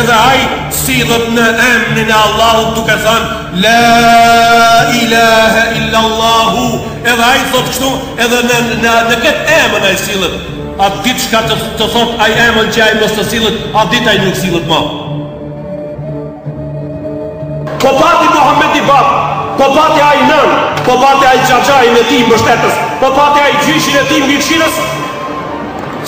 edhe ai sillet në emrin e Allahut duke thënë La ilaha illa Allahu, edhe ai thot kështu, edhe në këtë emër ai sillet. A ditë çka të thot ai emër që ai mos të sillet, a ditë ai nuk sillet më. Po pati Muhamedi bab, po pati ai nën, po pati ai xhaxhai me tim mbështetës, po pati ai gjyshin e tim mbikëqyrës.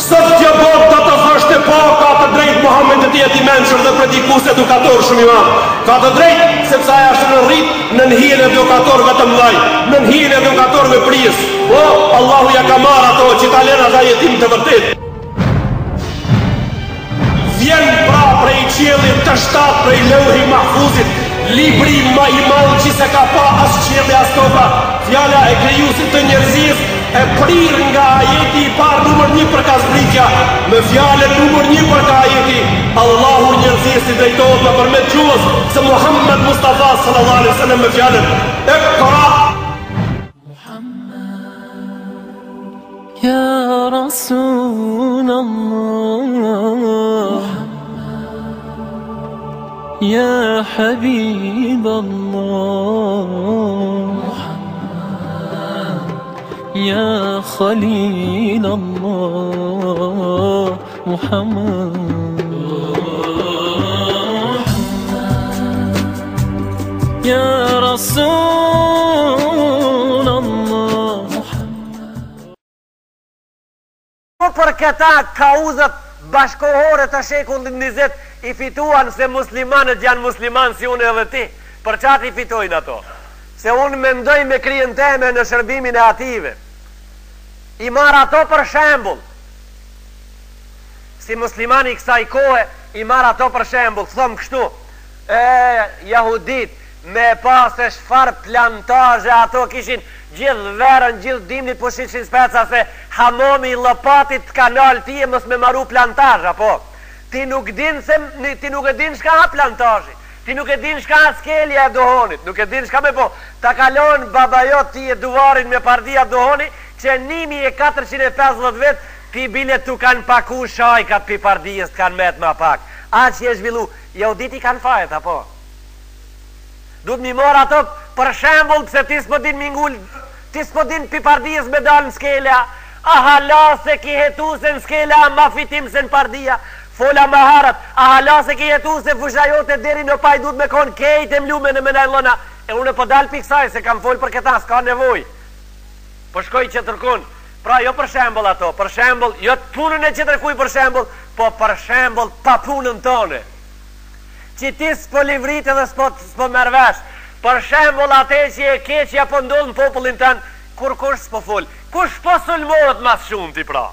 Sot kjo botë do të thoshte po, ka të drejtë Muhamedi të jetë i mençur dhe predikues edukator shumë i madh. Ka të drejtë sepse ai është në rrit në hijen e edukatorëve të mëdhenj, në hijen e edukatorëve prijes. Po, Allahu ja ka marrë ato që ta lënë ata jetim të vërtetë. Vjen pra prej qiellit të shtatë, prej Lauhi Mahfuzit, libri më i madh që se ka pa as qielli as toka, fjala e krijuesit të njerëzisë e prir nga ajeti i parë numër 1 për kazbritja, me fjalën numër 1 për ka ajeti, Allahu njerëzisë i drejtohet nëpërmjet gjuhës së Muhammed Mustafa sallallahu alaihi wasallam me fjalën Iqra. Ya Rasulallah, Ya Habiballah, Ya Khalil Allah, Muhammad, Ya Rasul Allah. Për këta kauzat bashkohore të shekullit 20 i fituan se muslimanët janë musliman si unë edhe ti. Për çfarë i fitojnë ato? Se unë mendoj me krijen teme në shërbimin e ative. I marr ato për shembull. Si muslimani i kësaj kohe, i marr ato për shembull, thëm kështu. Jahudit me pasë çfarë plantazhe ato kishin, gjithë verën, gjithë dimnit po shishin speca se hamomi i lëpatit kanal ti e mos me maru plantazh, apo? Ti nuk din shka ha plantazhi. Ti nuk e din shka skelja e dohonit, nuk e din shka me po. Ta kalon babajot ti e duvarin me pardia dohoni, që 1450 vet ti bile tu kanë paku shajkat pi pardijes të kanë met ma pak. A që e zhvillu, Jahudit i kanë fajet, apo? Duhet mi mor ato për shembull pse ti s'po din mingull, ti s'po din pi pardijes me dal në skelja, a hala se ki hetu se në skelja ma fitim se në pardia. Fola më harat, a hala se ki jetu se fusha jote deri në paj duhet me konë kejt e mlume në menajlona. E unë e po dal piksaj se kam fol për këta, s'ka nevoj. Po shkoj që tërkun. Pra jo për shembol ato, për shembol, jo të punën e që tërkuj për shembol, po për shembol pa punën tone. Që ti s'po livrit edhe s'po mervesh. Për shembol ate që e keqja po ndonë në popullin tënë, kur kush s'po fol. Kush po sulmohet mas shumë ti pra.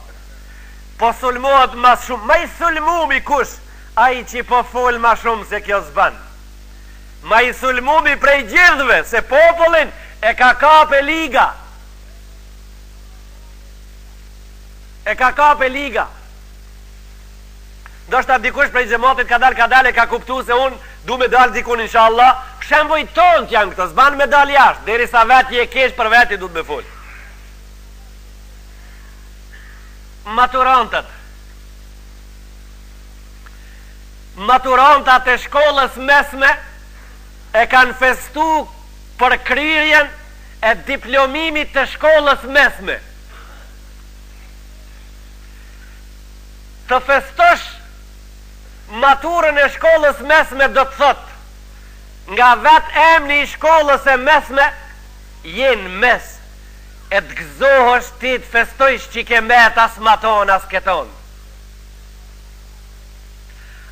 Po sulmohet mas shumë, ma i sulmumi kush, a i që po fol ma shumë se kjo zban. Ma i sulmumi prej gjithve, se popullin e ka kape liga. E ka kape liga. Do shta dikush prej xhamatit ka dal e ka kuptu se unë du me dal dikun inshallah, shemboj ton t'janë këto, zban me dal jashtë, deri sa veti e kesh për veti du të me fol. Maturantat e shkollës mesme e kanë festu për kryerjen e diplomimit të shkollës mesme. Të festosh maturën e shkollës mesme do të thot nga vet emni i shkollës e mesme jenë mes e të gëzohësht ti të festojsh që ke met as maton as keton.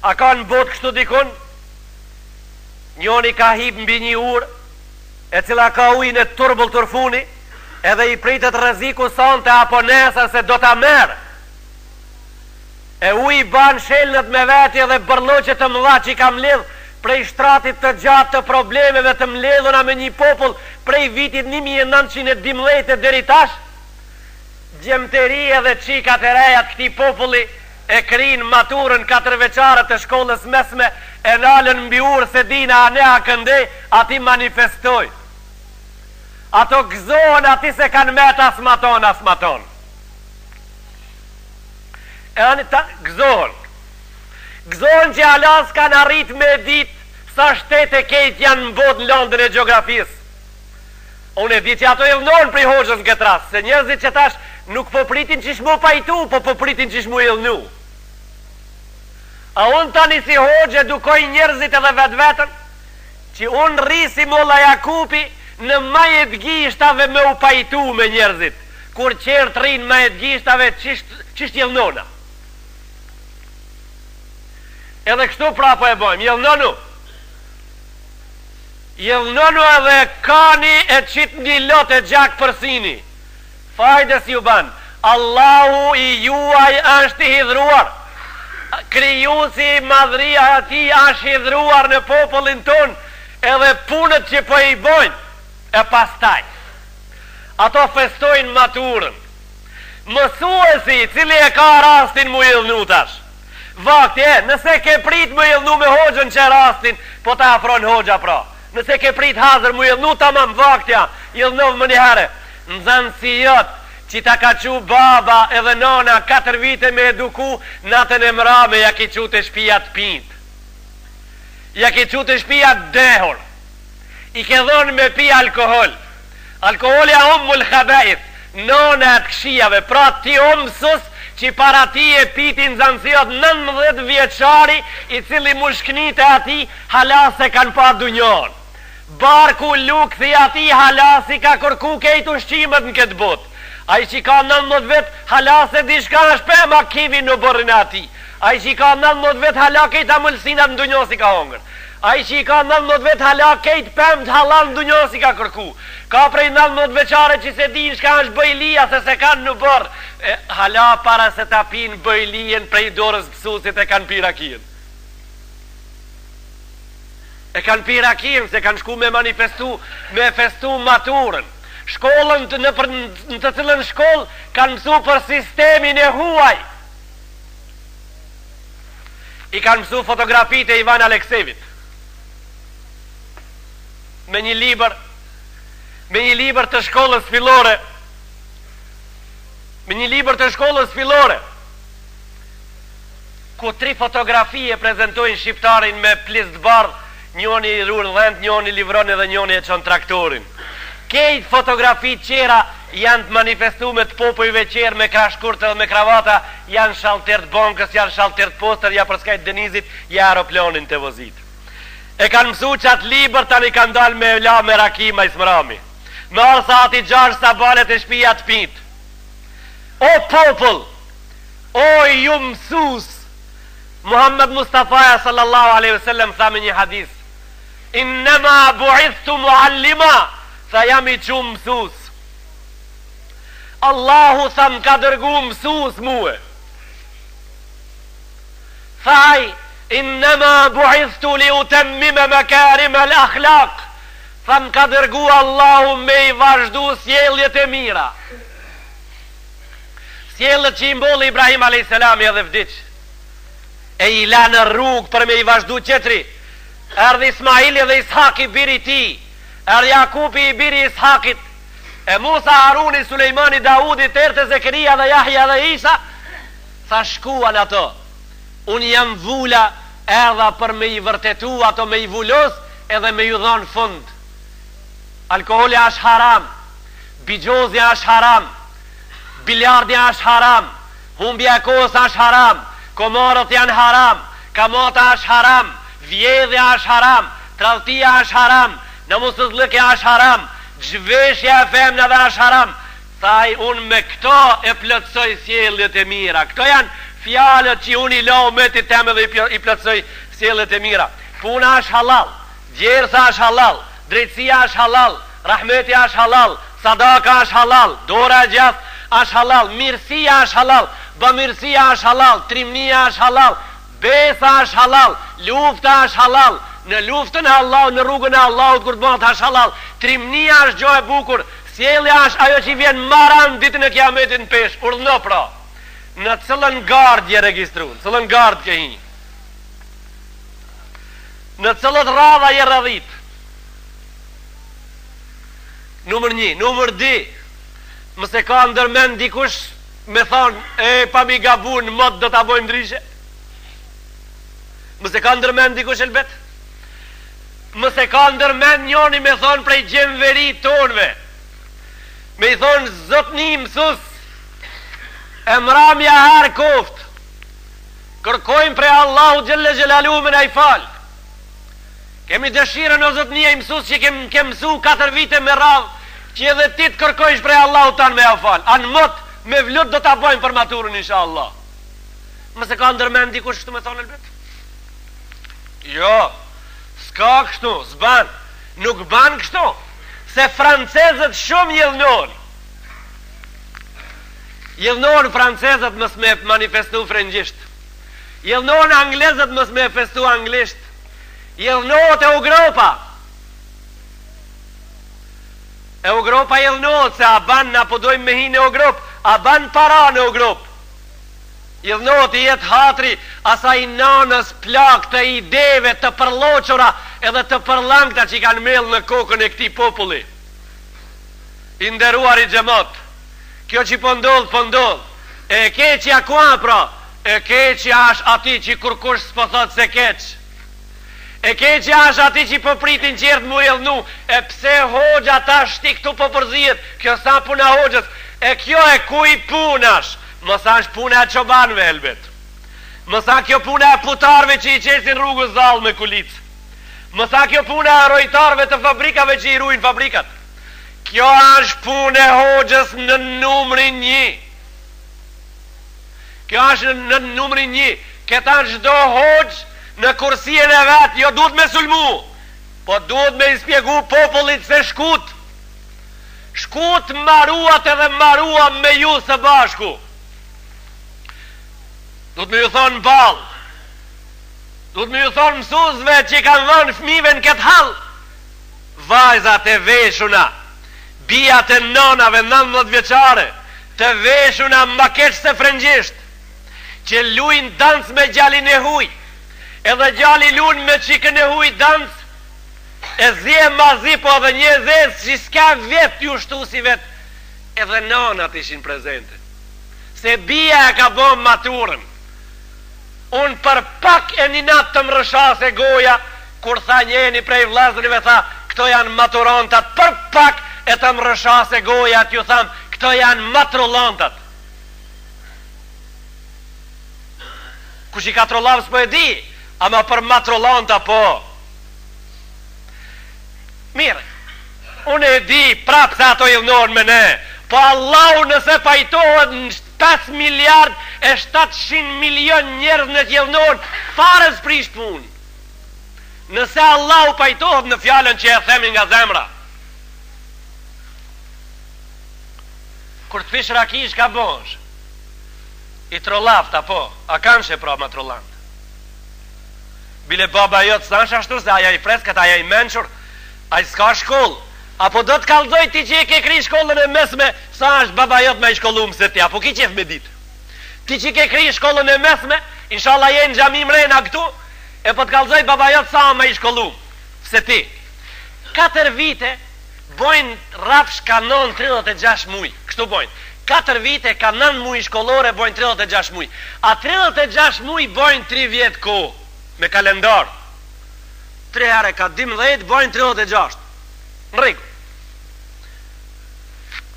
A ka në botë kështu dikun? Njoni ka hip mbi një urë e cila ka ujnë e turbull tërfuni edhe i pritet rreziku sonte apo nesër se do ta merë. E uj ban shelnët me veti edhe bërloqet të mëdha që i kam lidh prej shtratit të gjatë të problemeve të mbledhura me një popull prej vitit 1912 deri tash, gjemteri edhe qikat e rejat këti populli e krin maturën 4 veçare të shkollës mesme e nalën mbi urë se dina a ne a këndej, ati manifestoj. Ato gëzohen ati se kanë met as maton. E anë ta gëzohen. Gëzohen që halas kanë arrit me dit sa shtete kejt janë në botë në londën e geografisë. Unë e di që ato e vënohen prej hoxhës në këtë rast, se njerëzit që tash nuk po pritin që shmu pajtu, po pritin që shmu ilnu. A unë tani si hoxhë edukoj njerëzit edhe vetë vetën, që unë rrisi Molla Jakupi në majet gishtave me u pajtu me njerëzit, kur qertë rinë majet gishtave qisht jelnona. Edhe kështu prapo e bojmë, jelnonu edhe kani e qitë një lot e gjak përsini. Fajdes ju ban, Allahu i juaj është i hidhruar, krijuesi i madhria ati është hidhruar në popullin ton, edhe punët që po i bojnë, e pastaj ato festojnë maturën. Mësuesi cili e ka rastin mu ilnu tash, vakti nëse ke prit mu ilnu me hoxhën që rastin, po ta afron hoxha pra. Nëse ke prit hazër mu ilnu tamam vaktja, ilnov më njëherë. Në zanë si jot, që ta ka qu baba edhe nona 4 vite me eduku, natën e mrame ja ki qu të shpijat pint. Ja ki qu të shpijat dehur. I ke dhonë me pi alkohol. Alkoholi a ummul khaba'ith, nona atë kshijave, pra ti mësus që para ti e pitin zanësiot 19 vjeçari, i cili mushknit e ati halase kanë pa dunjon. Barku lukthi ati halasi ka kërku kejt ushqimet në këtë bot. A i që ka 19 vet halase di shka në shpema kivi në bërën ati. A i që ka 19 vet hala kejt amëlsinat në dunjo si ka hongër. A i që ka 19 vet hala kejt pëmt halal në dunjo si ka kërku. Ka prej 19 veçare që se din shka është bëjlia se se kanë në bërë. Hala para se ta pinë bëjlien prej dorës pësusit e kanë pirakien. E kanë pirakien se kanë shku me manifestu, me festu maturën. Shkollën në të cilën shkollë kanë mësu për sistemin e huaj. I kanë mësu fotografit e Ivan Aleksevit. Me një libër të shkollës fillore. Me një libër të shkollës fillore. Ku 3 fotografi e prezentojnë shqiptarin me plis të bardh, njoni i rrur dhend, njoni livron edhe njoni e qon traktorin. Kejt fotografi qera janë të manifestu me të popujve qerë me krashkurt edhe me kravata, janë shalter të bankës, janë shalter të poster, ja për skajt Denizit, ja aeroplanin të vozit. E kanë mësu që atë liber tani kanë dalë me la me Rakima i Smrami. Me arsa ati 6 sabalet e shpia të pit. O popull, o ju mësus, Muhammed Mustafa sallallahu aleyhi sallam tha me një hadis, innema buithtu muallima, tha jam i që mësus. Allahu tha më ka dërgu mësus muë. Thaj, innema buithtu li utemmime makarime l'akhlaq, tha më ka dërgu Allahu me i vazhdu sjelljet e mira. Sjelljet që i mboli Ibrahim a.s. edhe vdiq. E i la në rrug për me i vazhdu qetri. Erdhi Ismaili dhe Ishaki biri ti. Erdhi Jakubi i biri Ishakit. E Musa, Haruni, Sulejmani, Daudi, Terte, Zekeria dhe Jahja dhe Isa. Tha shkuan ato. Unë jam vula erdha për me i vërtetu ato me i vullos edhe me ju dhonë fund. Alkoholi është haram, bigjozja është haram, biljardja është haram, humbja e kohës është haram, komarët janë haram, kamata është haram, vjedhja është haram, tradhtia është haram, namusëzlëkja është haram, zhveshja e femna dhe është haram. Thaj unë me këto e plëtsoj sjelljet e mira. Këto janë fjalët që unë i lau me të teme dhe i plëtsoj sjelljet e mira. Puna është halal, gjersa është halal, drejtësia është halal, rahmetja është halal, sadaka është halal, dora e gjatë është halal, mirësia është halal, bamirësia është halal, trimnia është halal, besa është halal, lufta është halal, në luftën e Allah, në rrugën e Allahut kur të bëhet është halal, trimnia është gjohë e bukur, sjellja është ajo që vjen maran ditën e kiametit në pesh, urdhno pra, në cëllën gardë je registru, në cëllën gardë ke hi, në cëllët radha je radhit. Numër 1, numër 2, mëse ka ndërmen dikush me thonë, pa mi gabun, mod do t'a bojmë ndryshe. Mëse ka ndërmend dikush elbet? Mëse ka ndërmend njoni me thonë prej gjemveri tonve, me i thonë zotni mësus, e mramja her koft, kërkojmë prej Allahu Gjelle Gjelalu me na i fal. Kemi dëshirën o zotnia i mësus që kem mësu 4 vite me radhë, që edhe ti të kërkojsh prej Allahu tanë me ja fal. Anë mot me vlut do ta bojmë për maturën insha Allah. Mëse ka ndërmend dikush kështu me thonë elbet? Jo, s'ka kështu, s'ban, nuk ban kështu, se francezët shumë jellnon. Jellnon francezët mës me manifestu frëngjisht, jellnon anglezët mës me festu anglisht, jellnot e Europa. E Europa jellnot, se a ban na po dojmë me hi në Europë, a ban para në Europë. Jellnot i jetë hatri asaj nanës plak të ideve të përloqura edhe të përlangta që i kanë mellë në kokën e këtij populli. I nderuar i xhamat, kjo që po ndodh, e keqja kua pra, e keqja është ati që kurkush s'po thot se keq. E keqja është ati që po pritin qertë mu jellnu, e pse hoxha ta shti këtu po përzihet, kjo sa puna hoxhës, e kjo e kuj punash. Mësa është puna e çobanëve elbet. Mësa kjo puna e putarve që i qesin rrugës zallë me kulicë. Mësa kjo puna e rojtarve të fabrikave që i ruin fabrikat. Kjo është puna e hoxhës në numrin 1. Kjo është në numrin 1. Këta çdo hoxhë në kursien e vet, jo duhet me sulmu, po duhet me i spjegu popullit se shkut. Shkut maruat edhe marua me ju së bashku. Duhet me ju thonë balë, duhet me ju thonë mësuzve që kanë dhënë fëmijëve në këtë hall, vajzat e veshuna, bijat e nonave 19 vjeçare, të veshuna më keq se frëngjisht, që luajnë dans me gjalin e huj, edhe gjali luan me çikën e huj dans, e zie mazi po edhe një zez që s'ka vet ju shtu si vet, edhe nonat ishin prezente, se bija e ka bën maturën. Unë për pak e një natë të më rëshase goja, kur tha njeni prej vllazërive, tha, këto janë maturantat, për pak e të më rëshase goja, t'ju tham, këto janë matrulantat. Kush i ka trollav s'po e di, ama për matrulanta po. Mire, unë e di prap se ato jellnon me ne, po Allahu nëse pajtohet në 5 miliard e 700 milion njerëz në t'jellnon, fare s'prish pun. Nëse Allahu pajtohet në fjallën që e themi nga zemra. Kur të fish rakish ka bosh, i trollaft apo, a kanë që pra ma trollant. Bile baba jotë s'nash ashtu se aja i freskat, aja i menqur, aja s'ka shkollë. Apo do të kallzoj ti që e ke kri shkollën e mesme, sa është baba jot me i shkollumë se ti, apo ki qef me ditë. Ti që ke kri shkollën e mesme, inshallah je në gjami mrena këtu, e po të kallzoj baba jot sa me i shkollumë se ti. 4 vite bojnë rafsh kanon 36 muj, kështu bojnë. 4 vite kanon muj shkollore bojnë 36 muj. A 36 muj bojnë 3 vjetë ko, me kalendar. 3 herë ka 12 bojnë 36. Në rregull.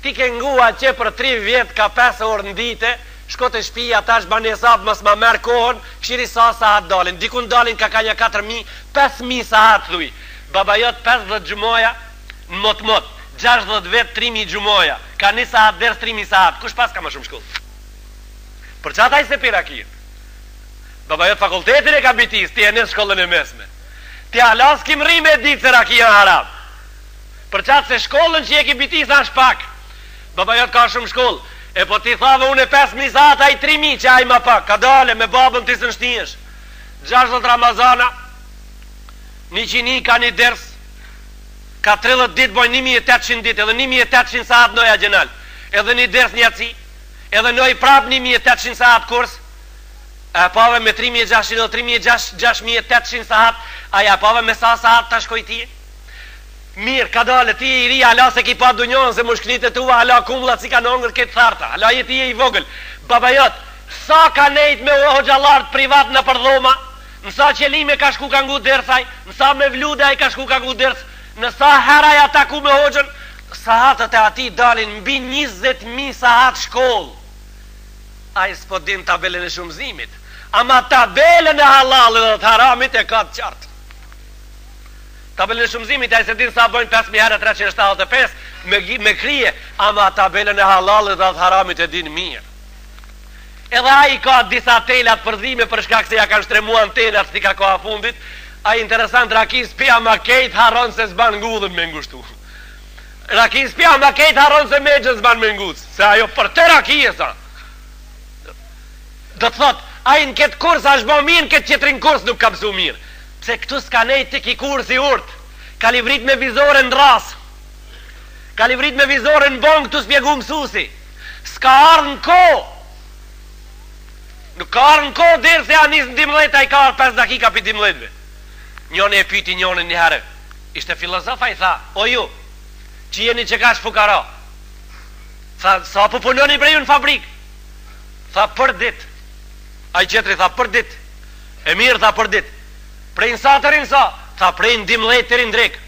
Ti ke ngua që për 3 vjet ka 5 orë në dite, shko të shtëpia tash bani hesab mos ma merr kohën, këshiri sa sahat dalin. Dikun dalin ka një 4.000, 5.000 sahat thuj. Baba jot 50 gjumoja në mot, 60 vet 3.000 gjumoja. Ka 1 sahat ders 3.000 sahat. Kush pas ka më shumë shkollë? Për çata ai se pirakin. Baba jot fakultetin e ka bitis, ti e në shkollën e mesme. Ti alas kim rri me ditë se rakia haram. Për qatë se shkollën që je ki biti sa shpak. Baba jot ka shumë shkollë. E po ti thave unë e 5.000 sahat, a i 3.000 që a i ma pak. Ka dale me babën ti së nështinjesh. 60 Ramazana, 100 ka një ders, ka 30 dit bojnë 1.800 dit, edhe 1.800 sahat noja gjenal. Edhe një ders një atësi, edhe noj prap 1.800 sahat kurs, a pave me 3.600 dhe 3.800 sahat, a ja pave me sa sahat të shkoj ti. Mirë, ka dale, ti i ri, ala se ki pa dunjohën, se më shknit e tua, ala kumlat si ka në ngër këtë tharta, ala jeti e i vogël. Baba jot, sa ka nejt me hoxhalart privat në përdhoma, Nësa qelime ka shku ka ngu dërthaj, nësa me vlude ai ka shku ka ngu dërth, nësa heraj ataku me hoxhën, sahatët e ati dalin mbi 20.000 sahat shkollë. Ai s'po din tabelën e shumëzimit, ama tabelën e halalit dhe të haramit e ka të qartë. Tabelën e shumëzimit ai se din sa bojnë 5.000 herë 375 me krije, ama tabelën e halalit dhe të haramit e din mirë. Edhe ai ka disa telat përdhime për shkak se ja kanë shtremu antenat si ka koha fundit. Ai interesant rakis pia ma kejt haron se s'ban ngudhën me ngushtu. Rakis pia ma kejt haron se me gjën s'ban me ngudhë. Se ajo për të rakije sa. Do të thot, ai në këtë kurs është bo mirë, në këtë qetrin kurs nuk ka mësu mirë. Pse këtu s'ka nejt të ki kursi urt. Ka livrit me vizore në ras. Ka livrit me vizore në bon këtu s'pjegu mësusi. S'ka ardhë në ko. Nuk ka arë në kohë dherë se anis në 12, a i ka arë 5 dakika për 12. Njone e pyti njone një herë. Ishte filozofa i tha, o ju, që jeni që ka shfukara. Tha, sa po punoni prej ju në fabrik? Tha, për dit. A i qetri tha, për dit. E mirë tha, për dit. Prej në sa të rinë sa? Tha, prej në 12 të rinë drek.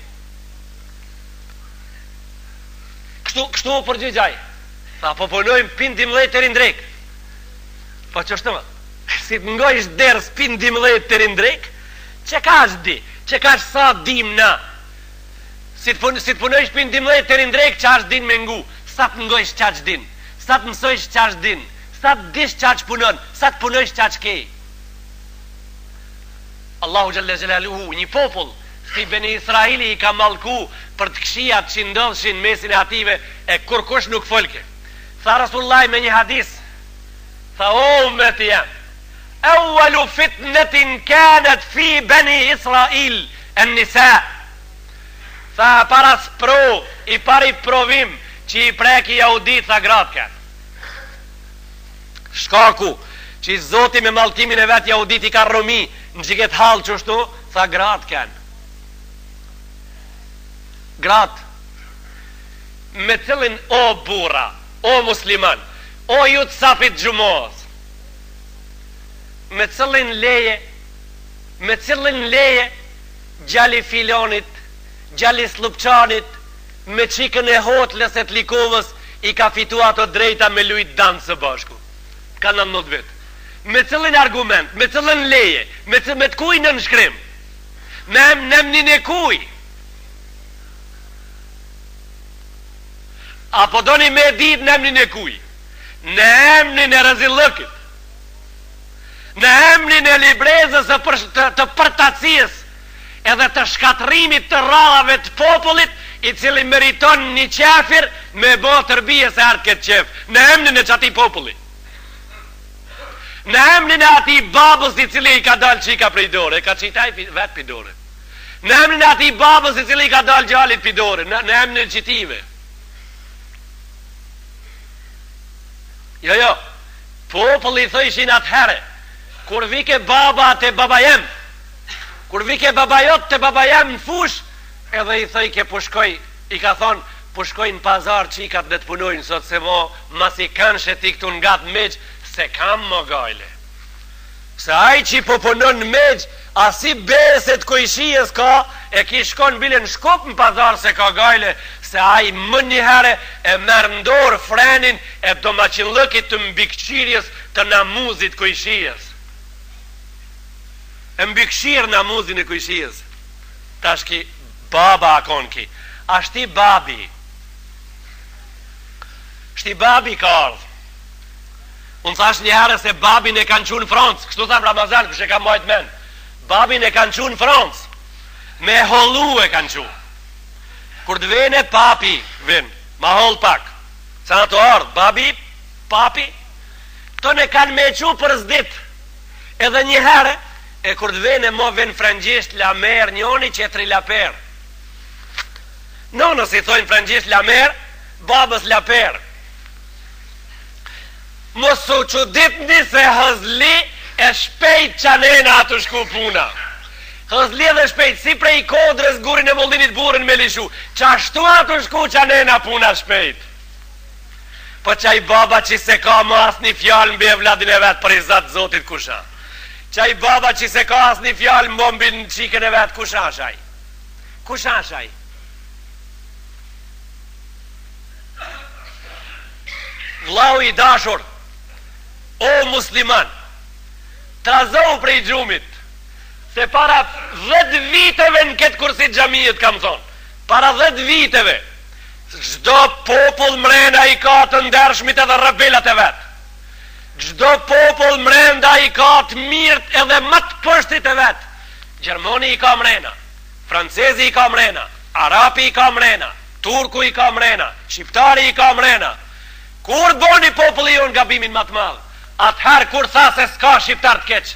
Kështu u përgjigjaj. Tha, po punojmë pin 12 të rinë drek. Po që është të më, si të ngojsh dërës pin 12 të rindrek, që ka është di, që ka është sa dim na. Si të punojsh pin 12 të rindrek, që është din me ngu, sa të ngojsh që është din, sa të mësojsh që është din, sa të dish që është punon, sa të punojsh që është kej. Allahu Gjelle Gjelaluhu, një popull, si Beni Israili i ka malku për të kshijat që ndodhshin mesin e ative, e kur kush nuk folke. Tha Rasullaj me një hadis, tha o me të jam, awwalu fitnetin kanët fi Beni Israil e nisa. Tha para spro, i pari provim që i preki jahudit, tha gratë kanë. Shkaku që i zoti me malkimin e vetë jahudit i ka rëmi në gjiket halë qështu, tha gratë kanë. Gratë, me cilin o bura, o musliman, o ju të sapit gjumos, me cilin leje gjali filonit, gjali slupçanit, me qikën e hotlës e të likovës, i ka fitu ato drejta me lujt danë së bashku. Ka 19 vetë. Me cilin argument, me cilin leje, me të kuj në nshkrim, me emnin e kuj. Apo doni me dit në emnin e kuj? Në emnin e rëzillëkit, në emnin e librezës të përtacijës edhe të shkatrimit të radhave të popullit, i cili meriton një qafir me bo tërbije se artë këtë qef, në emnin e qati popullit, në emnin e ati babës i cili i ka dalë qika prej dore, e ka qitaj vetë për dore, në emnin e ati babës i cili i ka dalë gjallit për dore, në emnin e qitive. Jo, populli thëjshin atëhere, kur vike baba të babajem, kur vike babajot të babajem në fush, edhe i thëj ke pushkoj, i ka thonë, pushkoj në pazar qikat dhe të punojnë, sot se mo, mas i kanë sheti këtu nga të meq, se kam më gajle. Se aj që i po punon në meq, asi beset kujshijes ka, e ki shkon bile në shkup në pazar se ka gajle, se aj më njëhere e merë ndorë frenin e do ma qinlëkit të mbikëqirjes të namuzit kujshijes. E mbikëqirë namuzin e kujshijes. Ta shki baba akon ki. Ashti babi. Shti babi ka ardhë. Unë thash njëherë se babin e kanë qunë Francë. Kështu tham Ramazan, kështë e ka majtë men. Babin e kanë qunë Francë. Me hollu e kanë qunë. Kur të vene papi, ven, ma hol pak. Sa në të ardhë, babi, papi, të ne kanë me qu për zdit. Edhe njëherë, e kur të vene mo ven frangjesht la mer, njoni qetri la per. Nonës i thojnë frangjesht la mer, babës la per. Mosu që ditni se hëzli e shpejt qanena atë shku puna. Hëzli dhe shpejt, si prej kodrës gurin e moldinit burin me lishu, qashtu atë shku qanena puna shpejt. Po qaj baba që se ka mas një fjallë mbe vladin e vetë për i zatë zotit kusha. Qaj baba që se ka as një fjallë mbombin në qikën e vetë, kush ashaj? Kush ashaj? Vlau i dashur, o musliman, trazohu prej gjumit, se para 10 viteve në këtë kursit xhamiut kam thonë, para 10 viteve, çdo popull mrena i ka të ndershmit edhe rebelat e vetë. Çdo popull mrenda i ka të mirët edhe më të pështit e vetë. Gjermani i ka mrena, francezi i ka mrena, arapi i ka mrena, turku i ka mrena, shqiptari i ka mrena. Kur boni populli jonë gabimin më të madh, atëherë kur tha se s'ka shqiptar të keq,